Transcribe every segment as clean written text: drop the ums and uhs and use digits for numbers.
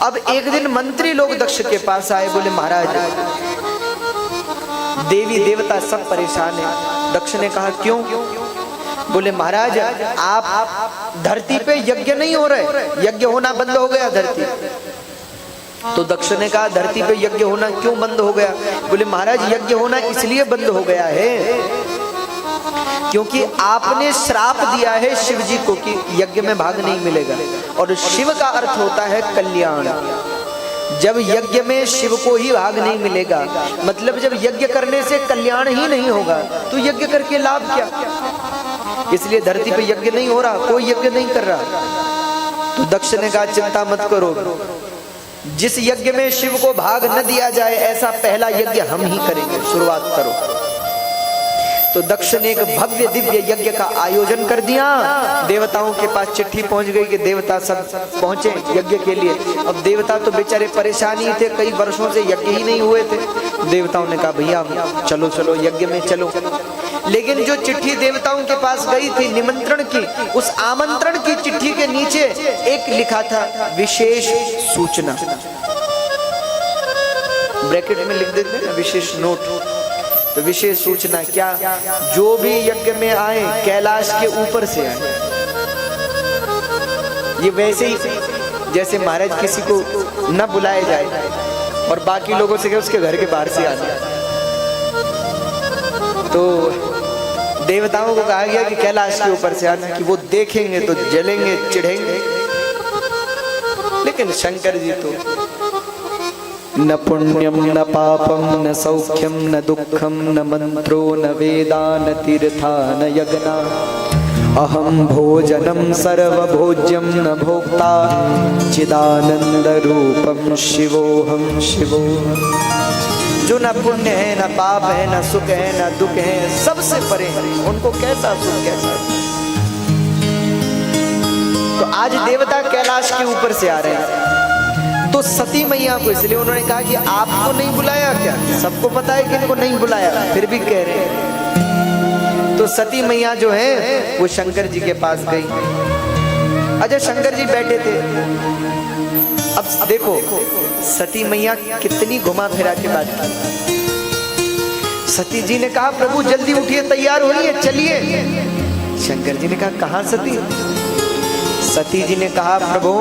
अब एक दिन मंत्री लोग दक्ष के पास आए, बोले महाराज देवी देवता सब परेशान है। दक्ष ने कहा क्यों? बोले महाराज आप धरती पे यज्ञ नहीं हो रहे, यज्ञ होना बंद हो गया धरती। तो दक्ष ने कहा धरती पे यज्ञ होना क्यों बंद हो गया? बोले महाराज यज्ञ होना इसलिए बंद हो गया है क्योंकि आपने श्राप दिया है शिव जी को कि यज्ञ में भाग नहीं मिलेगा। और शिव का अर्थ होता है कल्याण। जब यज्ञ में शिव को ही भाग नहीं मिलेगा, मतलब जब यज्ञ करने से कल्याण ही नहीं होगा तो यज्ञ करके लाभ क्या? इसलिए धरती पे यज्ञ नहीं हो रहा, कोई यज्ञ नहीं कर रहा। तो दक्ष ने कहा चिंता मत करो, जिस यज्ञ में शिव को भाग न दिया जाए ऐसा पहला यज्ञ हम ही करेंगे, शुरुआत करो। तो दक्ष ने एक भव्य दिव्य यज्ञ का आयोजन कर दिया। देवताओं के पास चिट्ठी पहुंच गई कि देवता सब पहुंचे यज्ञ के लिए। अब देवता तो बेचारे परेशानी थे, कई वर्षों से यज्ञ ही नहीं हुए थे। देवताओं ने कहा भैया चलो चलो यज्ञ में चलो। लेकिन जो चिट्ठी देवताओं के पास गई थी निमंत्रण की, उस आमंत्रण की चिट्ठी के नीचे एक लिखा था विशेष सूचना। ब्रैकेट में लिख देते हैं विशेष नोट। तो विशेष सूचना क्या? जो भी यज्ञ में आए कैलाश के ऊपर से आए। ये वैसे ही जैसे महाराज किसी को न बुलाया जाए और बाकी लोगों से उसके घर के बाहर से आना। तो देवताओं को कहा गया कि कैलाश के ऊपर से आना, कि वो देखेंगे तो जलेंगे चिढ़ेंगे। लेकिन शंकर जी तो न पुण्यम न पापम न सौख्यम न दुखम न मंत्रो न वेदा न तीर्था न यज्ञा अहम भोजनम सर्वभोज्यम न भोक्ता चिदानंद रूपम शिवोहम शिवोहम। जो न पुण्य है न पाप है न सुख है न दुख है, सबसे परे है, उनको कैसा सुख कैसा। तो आज देवता कैलाश के ऊपर से आ रहे हैं। तो सती मैया को इसलिए उन्होंने कहा कि आपको नहीं बुलाया क्या? सबको पता है कि इनको नहीं बुलाया, फिर भी कह रहे हैं। तो सती मैया जो है वो शंकर जी के पास गई। अच्छा शंकर जी बैठे थे। अब देखो सती मैया कितनी घुमा फिरा के बात की। सती जी ने कहा प्रभु जल्दी उठिए, तैयार होइए, चलिए। शंकर जी ने कहा कहां सती? सती जी ने कहा प्रभु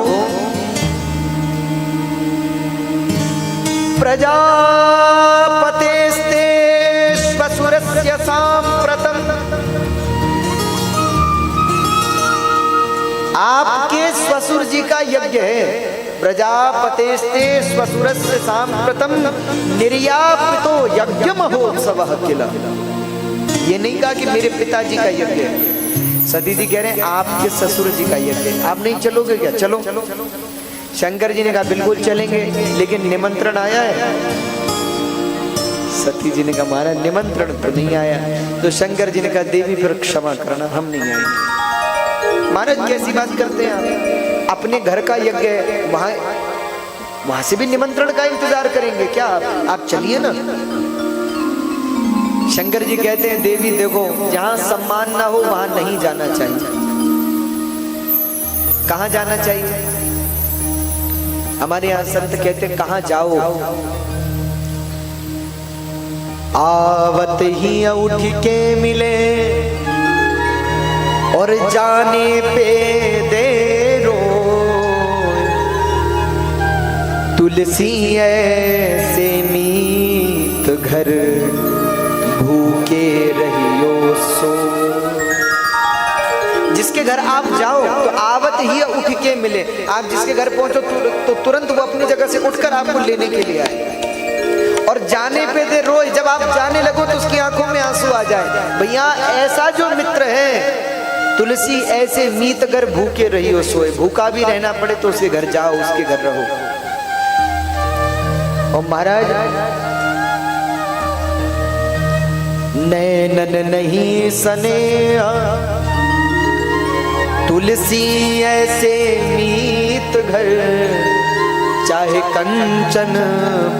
प्रजापतेस्ते श्वशुरस्य सांप्रतम। आपके ससुर जी का यज्ञ है। प्रजापतेस्ते श्वशुरस्य सांप्रतम निर्यापितो यज्ञ महोत्सवः किल। ये नहीं कहा कि मेरे पिताजी का यज्ञ है। सती जी कह रहे हैं आपके ससुर जी का यज्ञ है, आप नहीं चलोगे क्या? चलो। शंकर जी ने कहा बिल्कुल चलेंगे, लेकिन निमंत्रण आया है। सती जी ने कहा महाराज निमंत्रण तो नहीं आया। तो शंकर जी ने कहा देवी फिर क्षमा करना, हम नहीं आएंगे। महाराज कैसी बात करते हैं आप? अपने घर का यज्ञ है, वहां से भी निमंत्रण का इंतजार करेंगे क्या? आप चलिए ना। शंकर जी कहते हैं देवी देखो, जहां सम्मान ना हो वहां नहीं जाना चाहिए। कहां जाना चाहिए? हमारे यहाँ संत कहते कहां जाओ? आवत ही उठ के मिले और जाने पे देरो, तुलसी ऐसे मीत घर भूखे रहियो सो। जिसके घर आप जाओ तो आवत ही उठ के मिले। आप जिसके घर पहुंचो तो तुरंत वो अपनी जगह से उठकर आपको लेने के लिए आए। और जाने पे दे रोए, जब आप जाने लगो तो उसकी आंखों में आंसू आ जाए। भैया ऐसा जो मित्र है, तुलसी ऐसे मीत घर भूखे रही हो सोए। भूखा भी रहना पड़े तो उसके घर जाओ, उसके घर रहो। और महाराज नैनन नहीं सने तुलसी ऐसे मीत घर, चाहे कंचन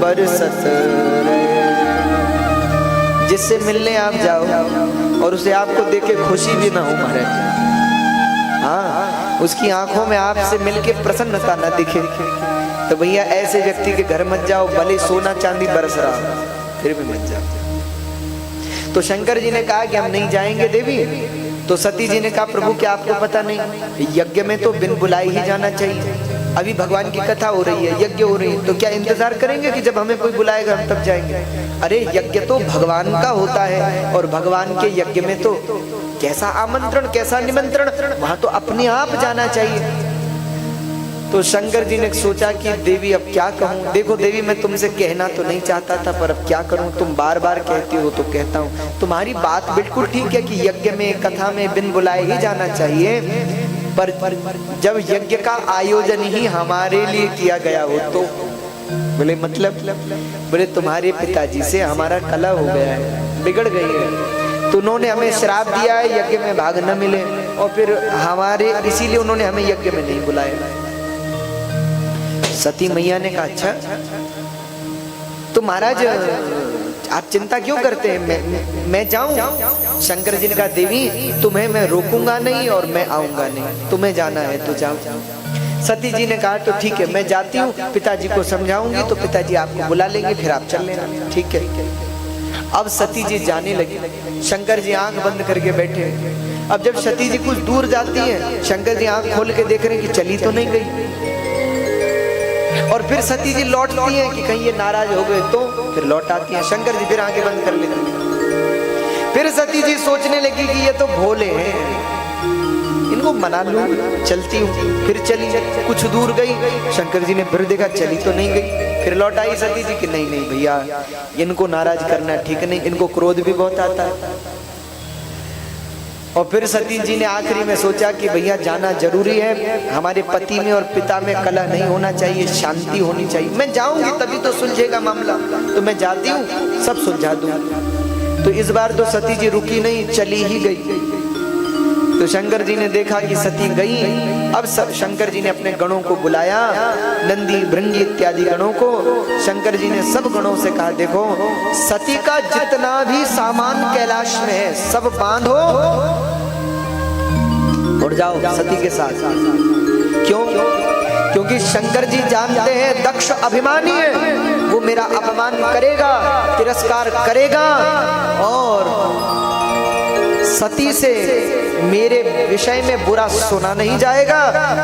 बरसत रहे। जिससे मिलने आप जाओ और उसे आपको देख के खुशी भी ना हो महाराज, हाँ उसकी आंखों में आपसे मिलके प्रसन्नता ना दिखे, तो भैया ऐसे व्यक्ति के घर मत जाओ, भले सोना चांदी बरस रहा हो फिर भी मत जाओ। तो शंकर जी ने कहा कि हम नहीं जाएंगे देवी। तो सती जी ने कहा प्रभु क्या आपको पता नहीं, यज्ञ में तो बिन बुलाए ही जाना चाहिए। अभी भगवान की कथा हो रही है, यज्ञ हो रही है, तो क्या इंतजार करेंगे कि जब हमें कोई बुलाएगा हम तब जाएंगे? अरे यज्ञ तो भगवान का होता है, और भगवान के यज्ञ में तो कैसा आमंत्रण कैसा निमंत्रण, वहां तो अपने आप जाना चाहिए। तो शंकर जी ने सोचा कि देवी अब क्या कहूँ। देखो देवी मैं तुमसे कहना तो नहीं चाहता था, पर अब क्या करूँ, तुम बार बार कहती हो तो कहता हूँ। तुम्हारी बात बिल्कुल ठीक है कि यज्ञ में कथा में बिन बुलाए ही जाना चाहिए, पर जब यज्ञ का आयोजन ही हमारे लिए किया गया हो तो। बोले मतलब? बोले तुम्हारे पिताजी से हमारा कलह हो गया है, बिगड़ गई है, तो उन्होंने हमें श्राप दिया है यज्ञ में भाग न मिले, और फिर हमारे इसीलिए उन्होंने हमें यज्ञ में नहीं बुलाया। सती मैया ने कहा अच्छा तो महाराज आप चिंता क्यों करते हैं, मैं जाऊं? शंकर जी ने कहा देवी तुम्हें मैं रोकूंगा नहीं और मैं आऊंगा नहीं, तुम्हें जाना है तो जाओ। सती जी ने कहा तो ठीक है मैं जाती हूँ, पिताजी को समझाऊंगी तो पिताजी आपको बुला लेंगे, फिर आप चल लेना। ठीक है। अब सती जी जाने लगी, शंकर जी आंख बंद करके बैठे। अब जब सती जी कुछ दूर जाती है, शंकर जी आंख खोल के देख रहे हैं कि चली तो नहीं गई, और फिर सती जी लौटती हैं कि कहीं ये नाराज हो गए, तो फिर लौट आती हैं। शंकर जी फिर आंखें बंद कर लेते हैं। फिर सती जी सोचने लगी कि ये तो भोले हैं, इनको मना लूं, चलती हूँ। फिर चली, कुछ दूर गई, शंकर जी ने फिर देखा चली तो नहीं गई, फिर लौट आई सती जी कि नहीं नहीं भैया इनको नाराज करना ठीक नहीं, इनको क्रोध भी बहुत आता है। और फिर सती जी ने आखिरी में सोचा कि भैया जाना जरूरी है, हमारे पति में और पिता में कलह नहीं होना चाहिए, शांति होनी चाहिए। मैं जाऊंगी तभी तो सुलझेगा मामला, तो मैं जाती हूँ सब सुलझा दूँ। तो इस बार तो सती जी रुकी नहीं, चली ही गई। तो शंकर जी ने देखा कि सती गई। अब शंकर जी ने अपने गणों को बुलाया, नंदी भृंगी इत्यादि गणों को। शंकर जी ने सब गणों से कहा देखो सती का जितना भी सामान कैलाश में है सब बांधो, उड़ जाओ सती के साथ। क्यों? क्योंकि शंकर जी जानते हैं दक्ष अभिमानी है, वो मेरा अपमान करेगा, तिरस्कार करेगा, और सती से मेरे विषय में बुरा सुना नहीं जाएगा।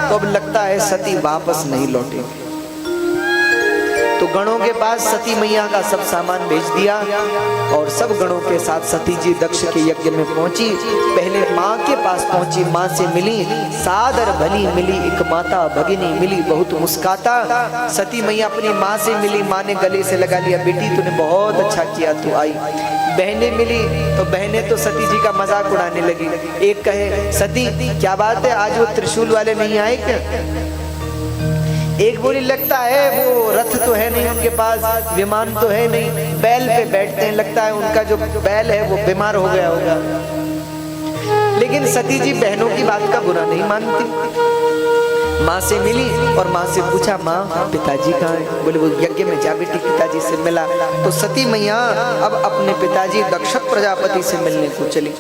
तो अब लगता है सती वापस नहीं लौटेगी। तो गणों के पास सती मैया का सब सामान भेज दिया, और सब गणों के साथ सती जी दक्ष के यज्ञ में पहुंची। पहले माँ के पास पहुंची, माँ से मिली, सादर भली मिली एक माता, भगिनी मिली बहुत मुस्काता। सती मैया अपनी माँ से मिली, माँ ने गले से लगा लिया, बेटी तूने बहुत अच्छा किया, तू आई। बहनें मिली तो बहनें तो सती जी का मजाक उड़ाने लगी। एक कहे सती क्या बात है आज वो त्रिशूल वाले नहीं आए क्या? एक बोली लगता है वो रथ तो है नहीं उनके पास, विमान तो है नहीं, बैल पे बैठते हैं, लगता है उनका जो बैल है वो बीमार हो गया होगा। लेकिन सती जी बहनों की बात का बुरा नहीं मानती। माँ से मिली और माँ से पूछा माँ पिताजी कहाँ हैं? बोले वो यज्ञ में जा बेटी, पिताजी से मिला। तो सती मैया अब अपने पिताजी दक्ष प्रजापति से मिलने को चली,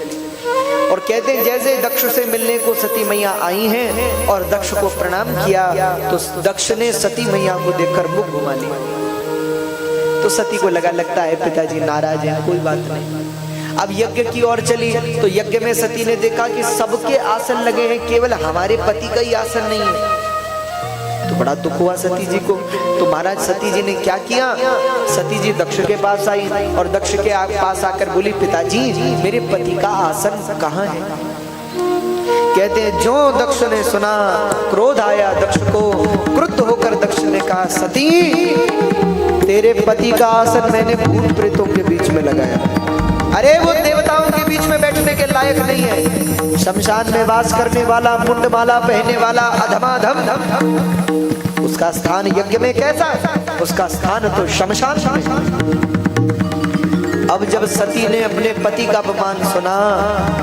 और कहते हैं जैसे दक्ष से मिलने को सती मैया आई हैं और दक्ष को प्रणाम किया, तो दक्ष ने सती मैया को देखकर मुख घुमा लिया। तो सती को लगता है पिताजी नाराज हैं, कोई बात नहीं। अब यज्ञ की ओर चली, तो यज्ञ में सती ने देखा कि सबके आसन लगे हैं, केवल हमारे पति का ही आसन नहीं है। तो बड़ा दुख हुआ सती जी को। तो महाराज सती जी ने क्या किया, सती जी दक्ष के पास आई और दक्ष के पास आकर बोली पिताजी मेरे पति का आसन कहाँ है? कहते हैं जो दक्ष ने सुना क्रोध आया दक्ष को, क्रुद्ध होकर दक्ष ने कहा सती तेरे पति का आसन मैंने भूत प्रेतों के बीच में लगाया, अरे वो देवताओं के बीच में बैठने के लायक नहीं है। शमशान में वास करने वाला, मुंडमाला पहनने वाला अधमाधम, उसका स्थान यज्ञ में कैसा? उसका स्थान तो शमशान में। अब जब सती ने अपने पति का अपमान सुना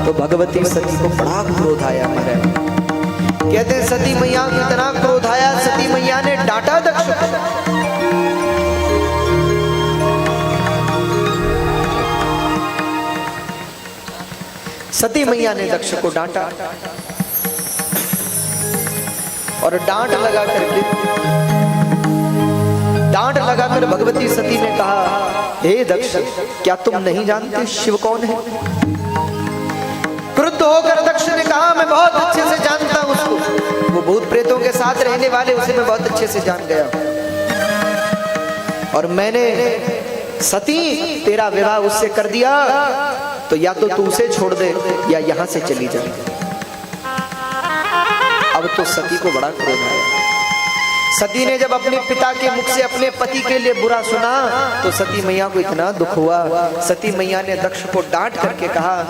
तो भगवती सती को बड़ा क्रोध आया। कहते हैं सती मैया को इतना क्रोध आया, सती मैया ने डांटा दक्ष को। सती मैया ने दक्ष को डांटा और डांट लगा करके भागाकर भगवती सती ने कहा, हे दक्ष, क्या तुम नहीं जानते शिव कौन है? क्रुद्ध होकर दक्ष ने कहा, मैं बहुत अच्छे से जानता हूं उसको, वो भूत प्रेतों के साथ रहने वाले, उसे मैं बहुत अच्छे से जान गया, और मैंने सती तेरा विवाह उससे कर दिया, तो या तो तू उसे छोड़ दे या यहां से चली जा। अब तो सती को बड़ा क्रोध आया। सती ने जब अपने पिता के मुख से अपने पति के लिए बुरा सुना तो सती मैया को इतना दुख हुआ। सती मैया ने दक्ष को डांट करके कहा,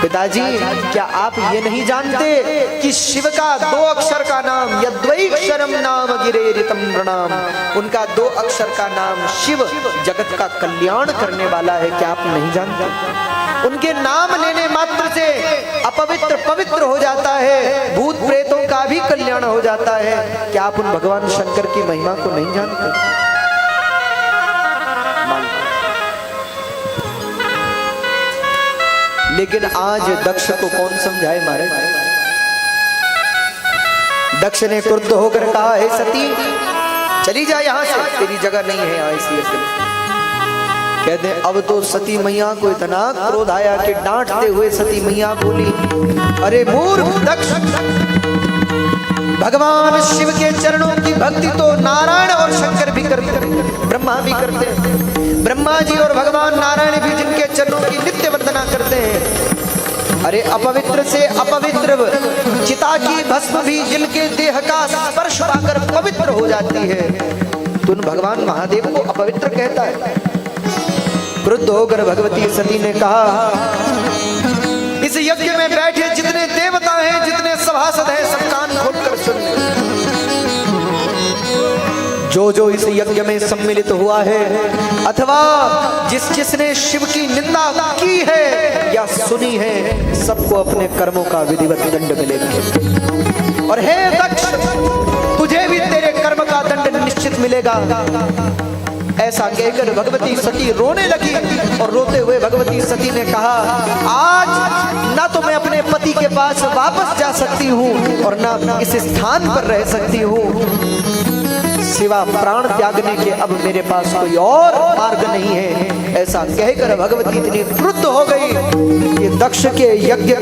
पिताजी, क्या आप ये नहीं जानते कि शिव का 2 अक्षर का नाम यद्वैक्षरम नाम गिरेरितम प्रणाम, उनका 2 अक्षर का नाम शिव जगत का कल्याण करने वाला है? क्या आप नहीं जानते? उनके नाम लेने मात्र से अपवित्र पवित्र हो जाता है, भूत प्रेतों का भी कल्याण हो जाता है। क्या आप उन भगवान शंकर की महिमा को नहीं जानते? लेकिन आज दक्ष को कौन समझाए महाराज? दक्ष ने क्रुद्ध होकर कहा, हे सती, चली जा यहां से, तेरी जगह नहीं है यहाँ इसी ऐसे। कहते हैं अब तो सती मैया को इतना क्रोध आया कि डांटते हुए सती मैया बोली, अरे मूर्ख दक्ष, भगवान शिव के चरणों की भक्ति तो नारायण और शंकर भी करते हैं, ब्रह्मा भी करते हैं। ब्रह्मा जी और भगवान नारायण भी जिनके चरणों की नित्य वंदना करते हैं। अरे अपवित्र से अपवित्र चिता की भस्म भी जिनके देह का स्पर्श पाकर पवित्र हो जाती है, तो उन भगवान महादेव को अपवित्र कहता है? क्रुद्ध होकर भगवती सती ने कहा, इस यज्ञ में बैठे जितने देवता हैं, जितने सभासद हैं, सब कान खोलकर सुन ले। जो इस यज्ञ में सम्मिलित हुआ है अथवा जिसने शिव की निंदा की है या सुनी है, सबको अपने कर्मों का विधिवत दंड मिलेगा। और हे दक्ष, तुझे भी तेरे कर्म का दंड निश्चित मिलेगा। ऐसा कहकर भगवती सती रोने लगी और रोते हुए भगवती सती ने कहा, आज ना तो मैं अपने पति के पास वापस जा सकती हूँ और ना इस स्थान पर रह सकती हूँ, सिवा प्राण त्यागने के अब मेरे पास कोई और मार्ग नहीं है। ऐसा कहकर भगवती इतनी क्रुद्ध हो गई कि दक्ष के यज्ञ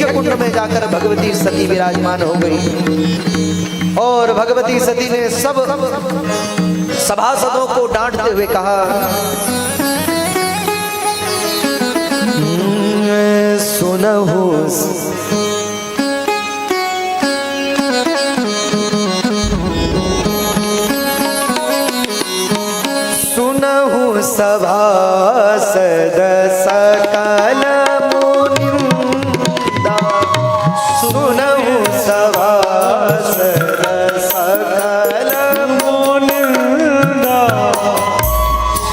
कुंड में जाकर भगवती सती विराजमान हो गई। और भगवती सती ने सब सभासदों को डांटते हुए कहा, सुनहु सभासद सकल मुनिंदा, सुनहु सभासद सकल मुनिंदा,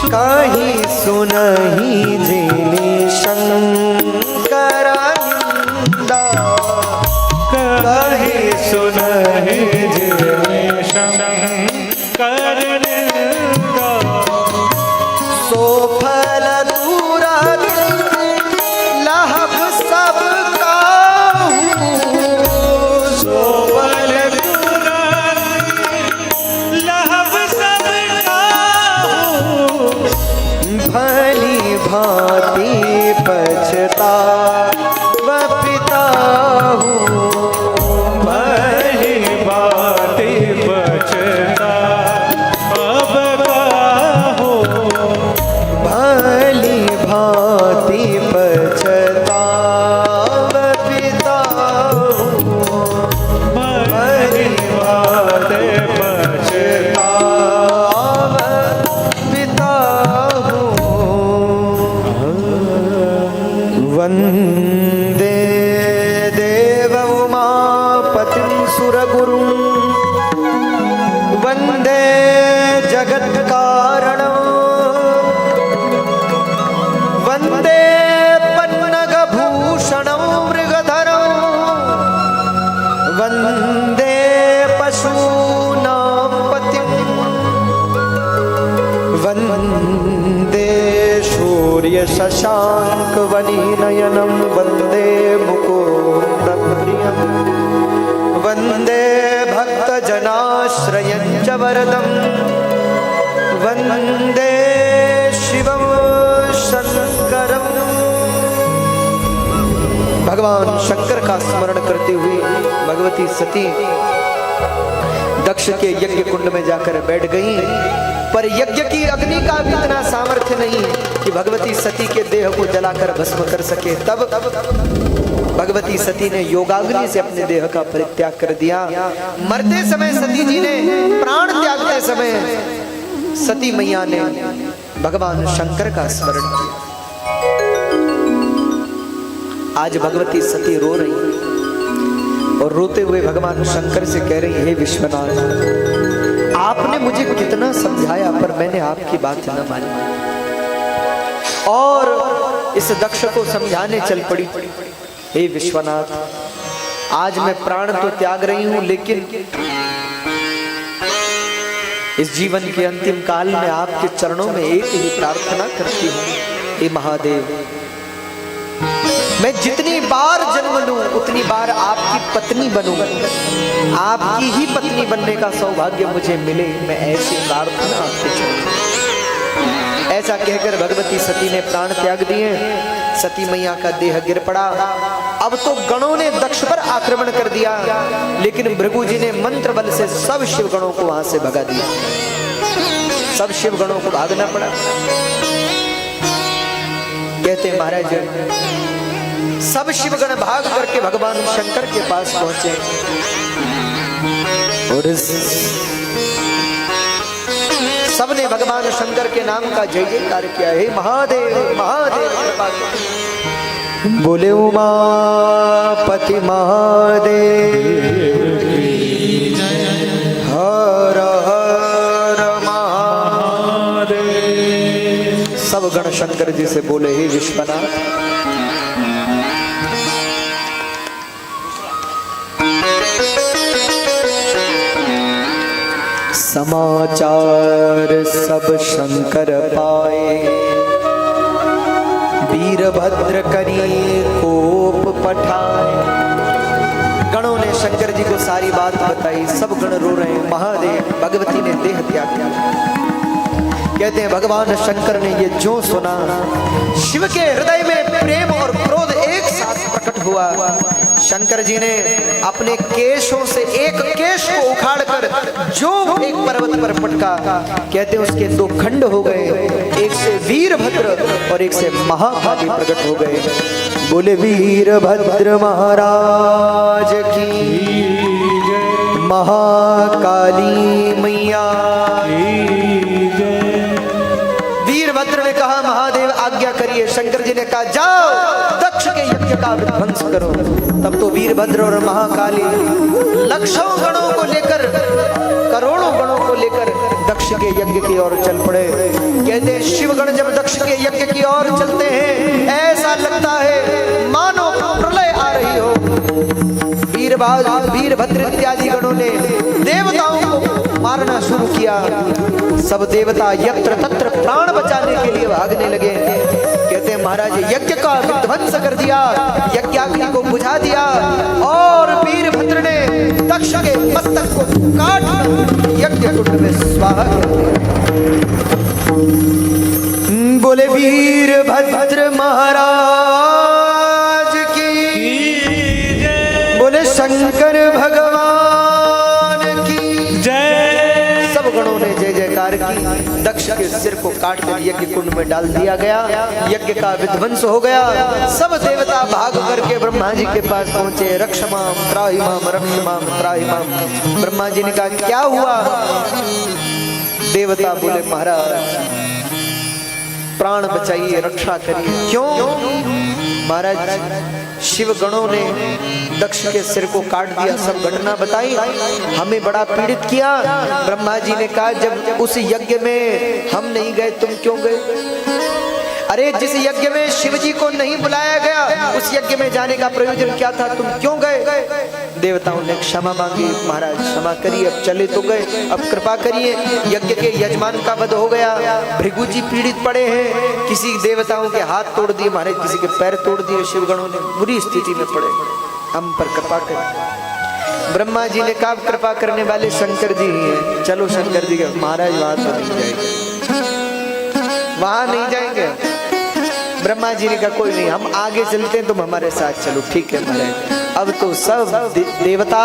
कहीं सुनहि जिनि शंकर निंदा, कहीं सुनहि जिनि शंकर निंदा, सो फल दूरत लाभ सब काहू, सो फल दूरत लाभ सब काहू, भली भांति पछताव पिताहू, भली भांति भली भांति पछताव पिताहू, भली भांति पछताव पिताहू। वंदे देव उमापतिं सुरगुरुं, वंदे जगत्कारणं, वंदे पन्नगभूषणं मृगधरं, वंदे पशूनां पतिं, वंदे सूर्यशशाङ्कवनिनयनं, वंदे मुकुन्दप्रियं, वंदे भक्तजनाश्रयं च वरदं वंदे शिवं शंकरं। भगवान शंकर का स्मरण करते हुए भगवती सती दक्ष के यज्ञ कुंड में जाकर बैठ गई, पर यज्ञ की अग्नि का भी इतना सामर्थ्य नहीं कि भगवती सती के देह को जलाकर भस्म कर सके। तब भगवती सती ने योगाग्नि से अपने देह का परित्याग कर दिया। मरते समय सती जी ने, प्राण त्यागते समय सती मैया ने भगवान शंकर का स्मरण किया। आज भगवती सती रो रही और रोते हुए भगवान शंकर से कह रही, हे विश्वनाथ, आपने मुझे कितना समझाया पर मैंने आपकी बात न मानी और इस दक्ष को समझाने चल पड़ी। हे विश्वनाथ, आज मैं प्राण तो त्याग रही हूं, लेकिन इस जीवन के अंतिम काल में आपके चरणों में एक ही प्रार्थना करती हूं, हे महादेव, मैं जितनी बार जन्म लूं उतनी बार आपकी पत्नी बनूं, आपकी ही पत्नी बनने का सौभाग्य मुझे मिले, मैं ऐसी प्रार्थना आपके चरणों। ऐसा कहकर भगवती सती ने प्राण त्याग दिए। सती मैया का देह गिर पड़ा। अब तो गणों ने दक्ष पर आक्रमण कर दिया, लेकिन भृगु जी ने मंत्र बल से सब शिव गणों को वहां से भगा दिया। सब शिव गणों को भागना पड़ा। कहते महाराज, सब शिवगण भाग करके भगवान शंकर के पास पहुंचे और सबने भगवान शंकर के नाम का जय जयकार किया। हे महादेव, महादेव कृपा करो। बोले उमापति महादेव, हर हर महादेव। सब गण शंकर जी से बोले, हे विश्वनाथ, समाचार सब शंकर पाए, वीरभद्र करी कोप पठाए। गणों ने शंकर जी को सारी बात बताई। सब गण रो रहे हैं। महादेव, भगवती ने देह त्याग किया। कहते हैं भगवान शंकर ने ये जो सुना, शिव के हृदय में प्रेम और क्रोध एक साथ प्रकट हुआ। शंकर जी ने अपने केशों से एक केश को उखाड़कर जो एक पर्वत पर पटका, कहते हैं उसके दो खंड हो गए, एक से वीरभद्र और एक से महाकाली प्रकट हो गए। बोले वीरभद्र महाराज की, महाकाली मैया। वीरभद्र ने कहा, महादेव आज्ञा करिए। शंकर जी ने कहा, जाओ दक्ष के यज्ञ का विध्वंस करो। तब तो वीरभद्र और महाकाली लक्षों गणों को लेकर, करोड़ों गणों को लेकर दक्ष के यज्ञ की ओर चल पड़े। कहते हैं शिवगण जब दक्ष के यज्ञ की ओर चलते हैं, ऐसा लगता है मानो प्रलय आ रही हो। वीरभद्र इत्यादि गणों ने देवताओं को मारना शुरू किया। सब देवता यत्र तत्र प्राण बचाने के लिए भागने लगे। कहते हैं महाराज, यज्ञ का विध्वंस कर दिया, यज्ञाग्नि को बुझा दिया और वीरभद्र ने दक्ष के मस्तक को काट यज्ञ कुंड में स्वाहा कर दिया। बोले वीरभद्र महाराज की, बोले शंकर भगवान की जय। सब गणों ने जय जयकार की। दक्ष के सिर को काट कर यज्ञ कुंड में डाल दिया गया। यज्ञ का विध्वंस हो गया। सब देवता भाग करके ब्रह्मा जी के पास पहुंचे। रक्षमाम त्राहिमाम, रक्षमाम त्राहिमाम। ब्रह्मा जी ने कहा, क्या हुआ? देवता बोले, महाराज प्राण बचाइए, रक्षा करिए। क्यों? महाराज शिव गणों ने दक्ष के सिर को काट दिया। सब घटना बताई, हमें बड़ा पीड़ित किया। ब्रह्मा जी ने कहा, जब उस यज्ञ में हम नहीं गए, तुम क्यों गए? अरे जिस यज्ञ में शिव जी को नहीं बुलाया गया, उस यज्ञ में जाने का प्रयोजन क्या था? तुम क्यों गए? देवताओं ने क्षमा मांगी। महाराज क्षमा करिए, अब चले तो गए, अब कृपा करिए। यज्ञ के यजमान का वध हो गया। भृगु जी पीड़ित पड़े हैं। किसी देवताओं के हाथ तोड़ दिए महाराज, किसी के पैर तोड़ दिए। शिवगणों ने बुरी स्थिति में पड़े, हम पर कृपा करें। ब्रह्मा जी ने कहा कृपा करने वाले शंकर जी ही हैं, चलो शंकर जी के। महाराज वहां तो नहीं जाएंगे, वहां नहीं जाएंगे। ब्रह्मा जी ने कहा कोई नहीं, हम आगे चलते हैं, तुम हमारे साथ चलो। ठीक है महाराज। अब तो सब देवता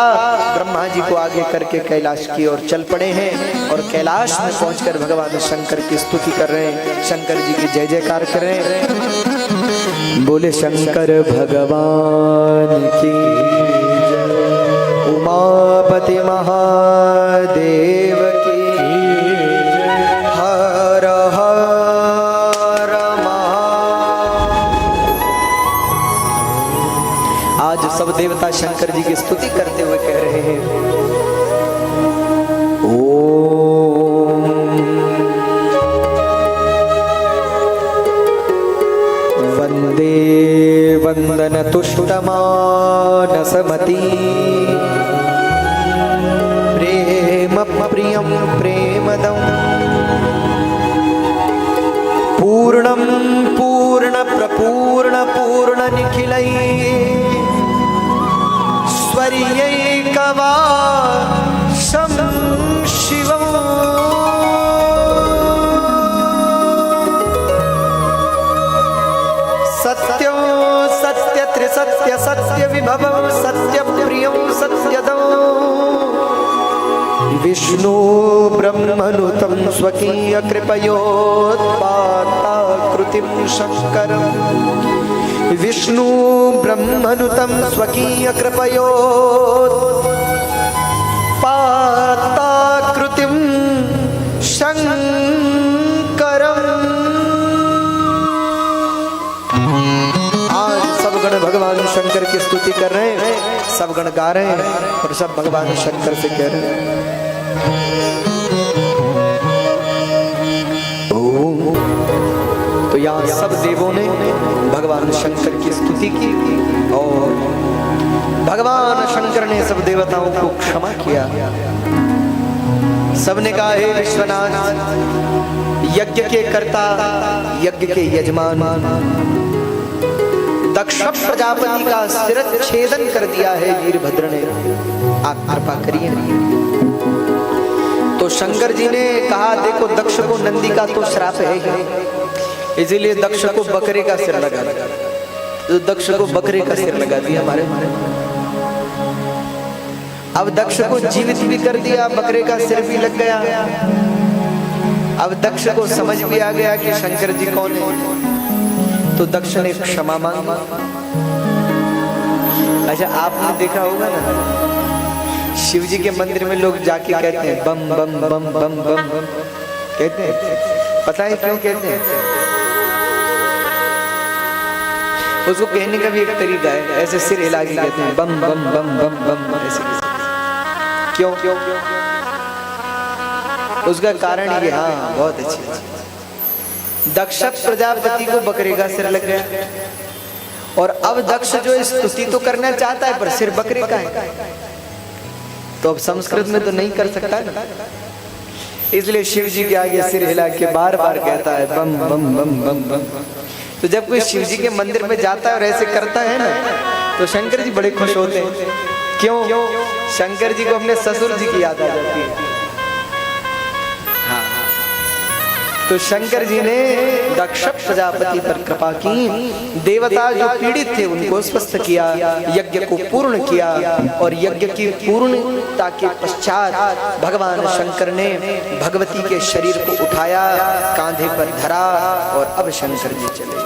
ब्रह्मा जी को आगे करके कैलाश की ओर चल पड़े हैं और कैलाश में पहुंचकर भगवान शंकर की स्तुति कर रहे हैं, शंकर जी की जय जयकार कर रहे हैं। बोले शंकर भगवान की जय, उमापति महादेव की जय, हर हर महा। आज सब देवता शंकर जी की स्तुति करते हुए कह रहे हैं, ओम वंदे वंदन तुष्टमानसमती प्रेम प्रियम प्रेमदम पूर्णम पूर्ण प्रपूर्ण पूर्ण निखिलै स्वरियैकवा शं शिवम् सत्यं सत्य त्रिसत्य सत्य विभवं सत्य प्रियं सत्यदं विष्णु ब्रह्मनुतं स्वकीय कृपयोत्पाताकृतिं शंकरं विष्णु ब्रह्मनुतं स्वकीय कृपयोत्पाताकृतिं शंकरम्। आज सब गण भगवान शंकर की स्तुति कर रहे हैं, सब गण गा रहे हैं और सब भगवान शंकर से कह रहे हैं ओम। तो यहाँ सब देवों ने भगवान शंकर की स्तुति की और भगवान शंकर ने सब देवताओं को क्षमा किया। सबने कहा हे विश्वनाथ, यज्ञ के कर्ता, यज्ञ के यजमान दक्ष प्रजापति का शिरच्छेदन कर दिया है वीरभद्र ने, आप कृपा करिए। तो शंकर जी ने कहा देखो दक्ष को नंदी का तो श्राप है ही, इसीलिए दक्ष को बकरे का सिर लगा दिया। तो दक्ष को बकरे का सिर लगा दिया हमारे। अब दक्ष को जीवित भी कर दिया, बकरे का सिर भी लग गया। अब दक्ष को समझ भी आ गया कि शंकर जी कौन है, तो दक्ष ने क्षमा मांगी। अच्छा आपने देखा होगा ना, शिव जी के मंदिर में लोग जाके कहते हैं बम बम बम बम बम बम कहते हैं, पता है क्यों कहते हैं? उसको कहने का भी एक तरीका है, ऐसे सिर हिला के कहते हैं बम बम बम बम बम ऐसे। क्यों? उसका कारण ये, हाँ बहुत अच्छी। दक्ष प्रजापति को बकरे का सिर लग गया और अब दक्ष जो स्तुति तो करना चाहता है पर सिर बकरे का है, तो अब संस्कृत में तो नहीं कर सकता ना, इसलिए शिव जी के आगे सिर हिला के बार बार कहता है बम बम बम बम बम। तो जब कोई शिव जी के मंदिर में जाता है और ऐसे करता है ना, तो शंकर जी बड़े खुश होते हैं। क्यों? शंकर जी को अपने ससुर जी की याद आ जाती है। हाँ, तो शंकर जी ने दक्ष प्रजापति पर कृपा की, देवता जो पीड़ित थे उनको स्वस्थ किया, यज्ञ को पूर्ण किया और यज्ञ की पूर्णता के पश्चात भगवान शंकर ने भगवती के शरीर को उठाया, कांधे पर धरा और अब शंकर जी चले।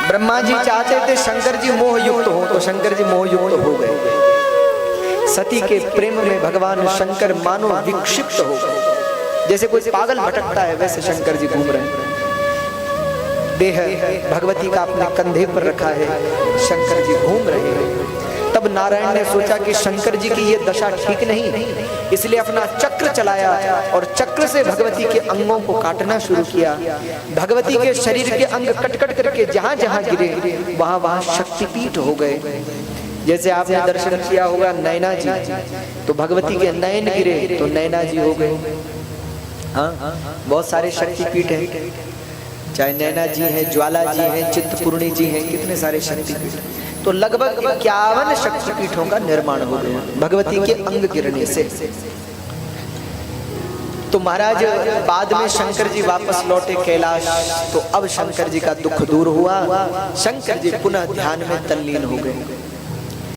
ब्रह्मा जी चाहते थे शंकर जी मोह युक्त हो, तो शंकर जी मोह युक्त हो गए। सती के प्रेम में भगवान शंकर मानो विक्षिप्त हो गए, जैसे कोई पागल भटकता है वैसे शंकर जी घूम रहे हैं। देह भगवती का अपने कंधे पर रखा है, शंकर जी घूम रहे हैं। तब नारायण ने सोचा कि शंकर जी की ये दशा ठीक नहीं, इसलिए अपना चक्र चलाया और चक्र से भगवती के अंगों को काटना शुरू किया। भगवती के शरीर के अंग कट कट करके जहां जहां गिरे वहां वहां शक्तिपीठ हो गए। जैसे आपने दर्शन किया होगा नैना जी, तो भगवती के नयन गिरे तो नैना जी हो गए। हाँ, बहुत सारे शक्तिपीठ हैं, चाहे नैना जी हैं, ज्वाला जी हैं, चित्तपूर्णी जी हैं, कितने सारे शक्तिपीठ। तो लगभग 51 शक्तिपीठों का निर्माण हो गया भगवती के अंग गिरने से। तो महाराज बाद में शंकर जी वापस लौटे कैलाश, तो अब शंकर जी का दुख दूर हुआ, शंकर जी पुनः ध्यान में तल्लीन हो गए।